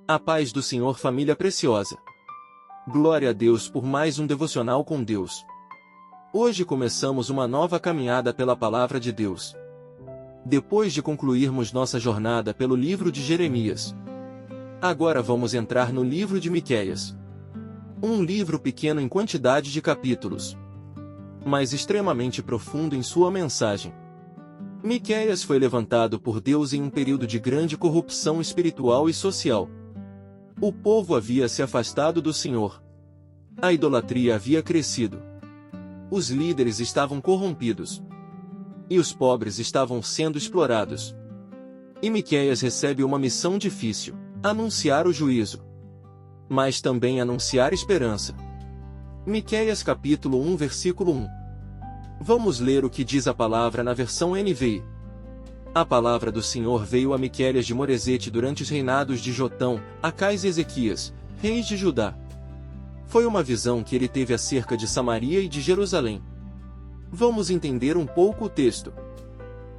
A paz do Senhor, família preciosa. Glória a Deus por mais um devocional com Deus. Hoje começamos uma nova caminhada pela Palavra de Deus. Depois de concluirmos nossa jornada pelo livro de Jeremias, agora vamos entrar no livro de Miqueias. Um livro pequeno em quantidade de capítulos, mas extremamente profundo em sua mensagem. Miqueias foi levantado por Deus em um período de grande corrupção espiritual e social. O povo havia se afastado do Senhor. A idolatria havia crescido. Os líderes estavam corrompidos. E os pobres estavam sendo explorados. E Miqueias recebe uma missão difícil: anunciar o juízo, mas também anunciar esperança. Miqueias capítulo 1 versículo 1. Vamos ler o que diz a palavra na versão NVI. A palavra do Senhor veio a Miqueias de Moresete durante os reinados de Jotão, Acais e Ezequias, reis de Judá. Foi uma visão que ele teve acerca de Samaria e de Jerusalém. Vamos entender um pouco o texto.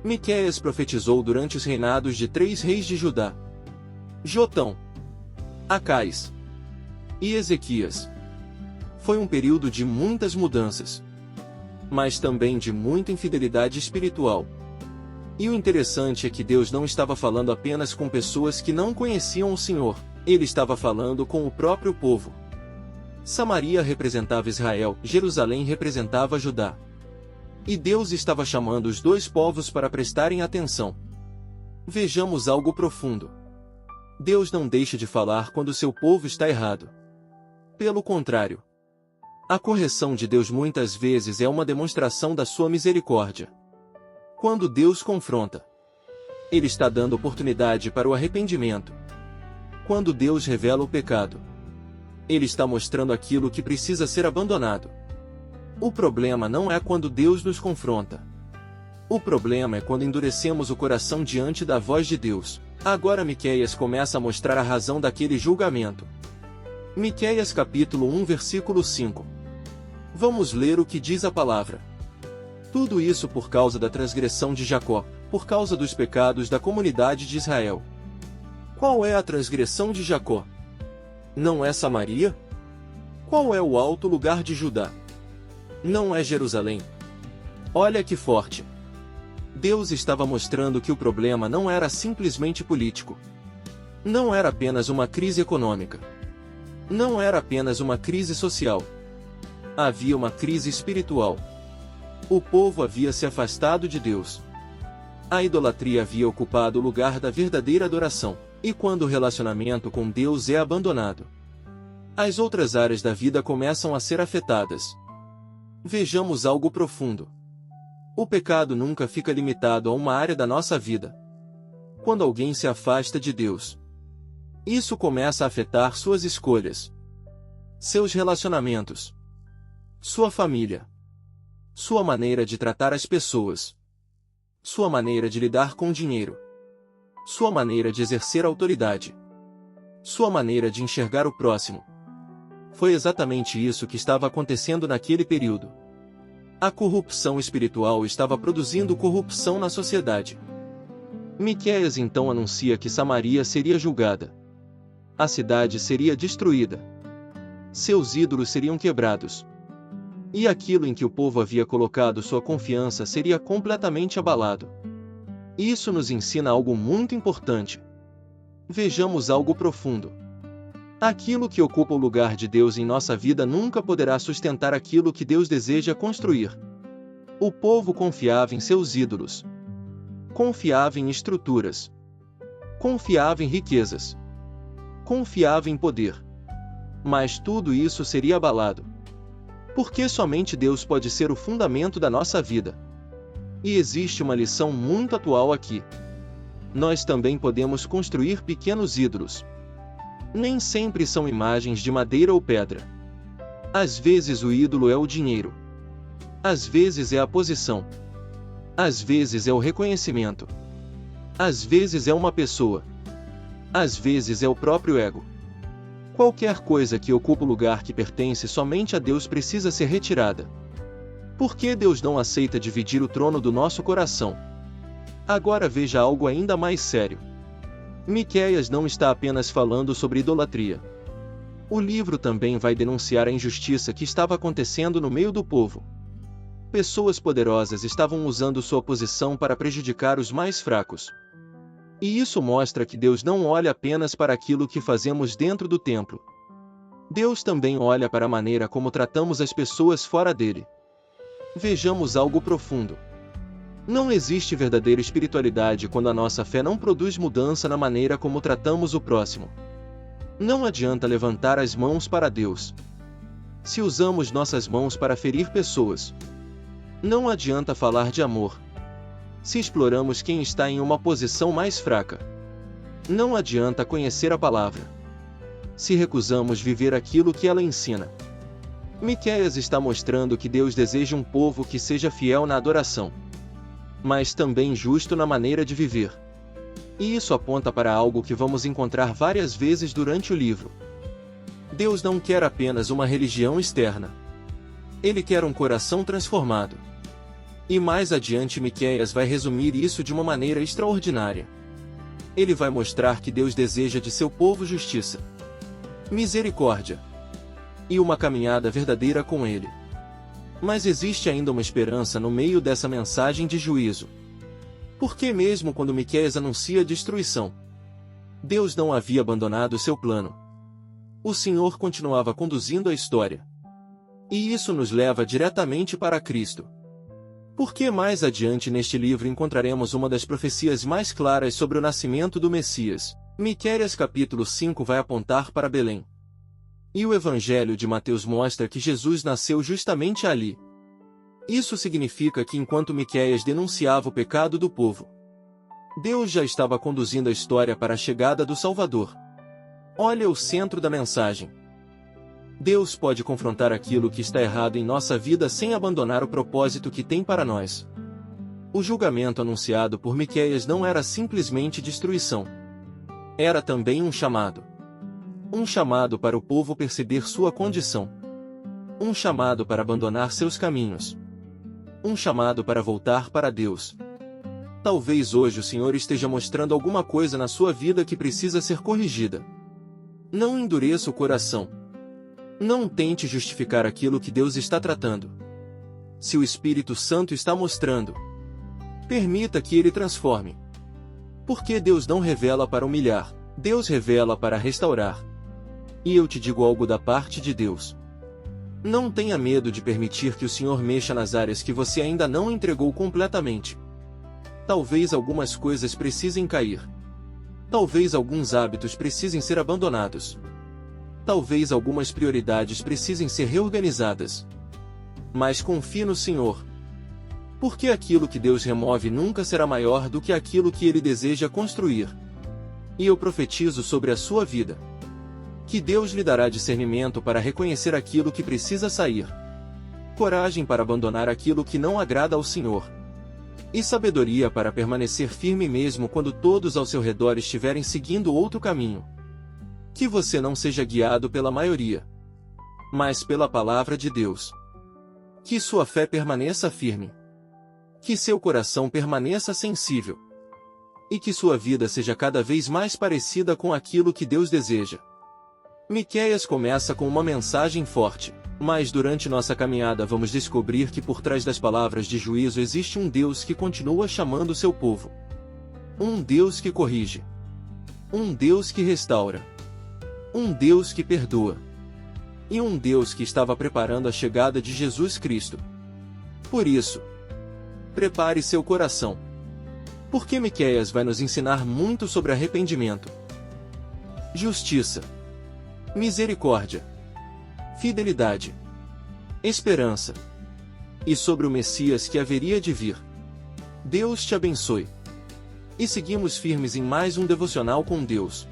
Miqueias profetizou durante os reinados de 3 reis de Judá: Jotão, Acais e Ezequias. Foi um período de muitas mudanças, mas também de muita infidelidade espiritual. E o interessante é que Deus não estava falando apenas com pessoas que não conheciam o Senhor, ele estava falando com o próprio povo. Samaria representava Israel, Jerusalém representava Judá. E Deus estava chamando os dois povos para prestarem atenção. Vejamos algo profundo. Deus não deixa de falar quando seu povo está errado. Pelo contrário, a correção de Deus muitas vezes é uma demonstração da sua misericórdia. Quando Deus confronta, Ele está dando oportunidade para o arrependimento. Quando Deus revela o pecado, Ele está mostrando aquilo que precisa ser abandonado. O problema não é quando Deus nos confronta. O problema é quando endurecemos o coração diante da voz de Deus. Agora Miqueias começa a mostrar a razão daquele julgamento. Miqueias capítulo 1 versículo 5. Vamos ler o que diz a palavra. Tudo isso por causa da transgressão de Jacó, por causa dos pecados da comunidade de Israel. Qual é a transgressão de Jacó? Não é Samaria? Qual é o alto lugar de Judá? Não é Jerusalém? Olha que forte! Deus estava mostrando que o problema não era simplesmente político. Não era apenas uma crise econômica. Não era apenas uma crise social. Havia uma crise espiritual. O povo havia se afastado de Deus. A idolatria havia ocupado o lugar da verdadeira adoração, e quando o relacionamento com Deus é abandonado, as outras áreas da vida começam a ser afetadas. Vejamos algo profundo. O pecado nunca fica limitado a uma área da nossa vida. Quando alguém se afasta de Deus, isso começa a afetar suas escolhas, seus relacionamentos, sua família, sua maneira de tratar as pessoas, sua maneira de lidar com o dinheiro, sua maneira de exercer autoridade, sua maneira de enxergar o próximo. Foi exatamente isso que estava acontecendo naquele período. A corrupção espiritual estava produzindo corrupção na sociedade. Miqueias então anuncia que Samaria seria julgada. A cidade seria destruída. Seus ídolos seriam quebrados. E aquilo em que o povo havia colocado sua confiança seria completamente abalado. Isso nos ensina algo muito importante. Vejamos algo profundo. Aquilo que ocupa o lugar de Deus em nossa vida nunca poderá sustentar aquilo que Deus deseja construir. O povo confiava em seus ídolos. Confiava em estruturas. Confiava em riquezas. Confiava em poder. Mas tudo isso seria abalado. Porque somente Deus pode ser o fundamento da nossa vida. E existe uma lição muito atual aqui. Nós também podemos construir pequenos ídolos. Nem sempre são imagens de madeira ou pedra. Às vezes o ídolo é o dinheiro. Às vezes é a posição. Às vezes é o reconhecimento. Às vezes é uma pessoa. Às vezes é o próprio ego. Qualquer coisa que ocupa o lugar que pertence somente a Deus precisa ser retirada. Por que Deus não aceita dividir o trono do nosso coração? Agora veja algo ainda mais sério. Miqueias não está apenas falando sobre idolatria. O livro também vai denunciar a injustiça que estava acontecendo no meio do povo. Pessoas poderosas estavam usando sua posição para prejudicar os mais fracos. E isso mostra que Deus não olha apenas para aquilo que fazemos dentro do templo. Deus também olha para a maneira como tratamos as pessoas fora dele. Vejamos algo profundo. Não existe verdadeira espiritualidade quando a nossa fé não produz mudança na maneira como tratamos o próximo. Não adianta levantar as mãos para Deus. Se usamos nossas mãos para ferir pessoas, não adianta falar de amor. Se exploramos quem está em uma posição mais fraca, não adianta conhecer a palavra. Se recusamos viver aquilo que ela ensina. Miqueias está mostrando que Deus deseja um povo que seja fiel na adoração, mas também justo na maneira de viver. E isso aponta para algo que vamos encontrar várias vezes durante o livro. Deus não quer apenas uma religião externa. Ele quer um coração transformado. E mais adiante Miqueias vai resumir isso de uma maneira extraordinária. Ele vai mostrar que Deus deseja de seu povo justiça, misericórdia e uma caminhada verdadeira com Ele. Mas existe ainda uma esperança no meio dessa mensagem de juízo. Porque mesmo quando Miqueias anuncia a destruição, Deus não havia abandonado seu plano. O Senhor continuava conduzindo a história. E isso nos leva diretamente para Cristo. Porque mais adiante neste livro encontraremos uma das profecias mais claras sobre o nascimento do Messias. Miqueias capítulo 5 vai apontar para Belém. E o Evangelho de Mateus mostra que Jesus nasceu justamente ali. Isso significa que enquanto Miqueias denunciava o pecado do povo, Deus já estava conduzindo a história para a chegada do Salvador. Olha o centro da mensagem. Deus pode confrontar aquilo que está errado em nossa vida sem abandonar o propósito que tem para nós. O julgamento anunciado por Miqueias não era simplesmente destruição. Era também um chamado. Um chamado para o povo perceber sua condição. Um chamado para abandonar seus caminhos. Um chamado para voltar para Deus. Talvez hoje o Senhor esteja mostrando alguma coisa na sua vida que precisa ser corrigida. Não endureça o coração. Não tente justificar aquilo que Deus está tratando. Se o Espírito Santo está mostrando, permita que Ele transforme. Porque Deus não revela para humilhar, Deus revela para restaurar. E eu te digo algo da parte de Deus. Não tenha medo de permitir que o Senhor mexa nas áreas que você ainda não entregou completamente. Talvez algumas coisas precisem cair. Talvez alguns hábitos precisem ser abandonados. Talvez algumas prioridades precisem ser reorganizadas. Mas confie no Senhor. Porque aquilo que Deus remove nunca será maior do que aquilo que Ele deseja construir. E eu profetizo sobre a sua vida que Deus lhe dará discernimento para reconhecer aquilo que precisa sair, coragem para abandonar aquilo que não agrada ao Senhor, e sabedoria para permanecer firme mesmo quando todos ao seu redor estiverem seguindo outro caminho. Que você não seja guiado pela maioria, mas pela palavra de Deus. Que sua fé permaneça firme. Que seu coração permaneça sensível. E que sua vida seja cada vez mais parecida com aquilo que Deus deseja. Miqueias começa com uma mensagem forte, mas durante nossa caminhada vamos descobrir que por trás das palavras de juízo existe um Deus que continua chamando seu povo. Um Deus que corrige. Um Deus que restaura. Um Deus que perdoa. E um Deus que estava preparando a chegada de Jesus Cristo. Por isso, prepare seu coração. Porque Miqueias vai nos ensinar muito sobre arrependimento, justiça, misericórdia, fidelidade, esperança e sobre o Messias que haveria de vir. Deus te abençoe. E seguimos firmes em mais um devocional com Deus.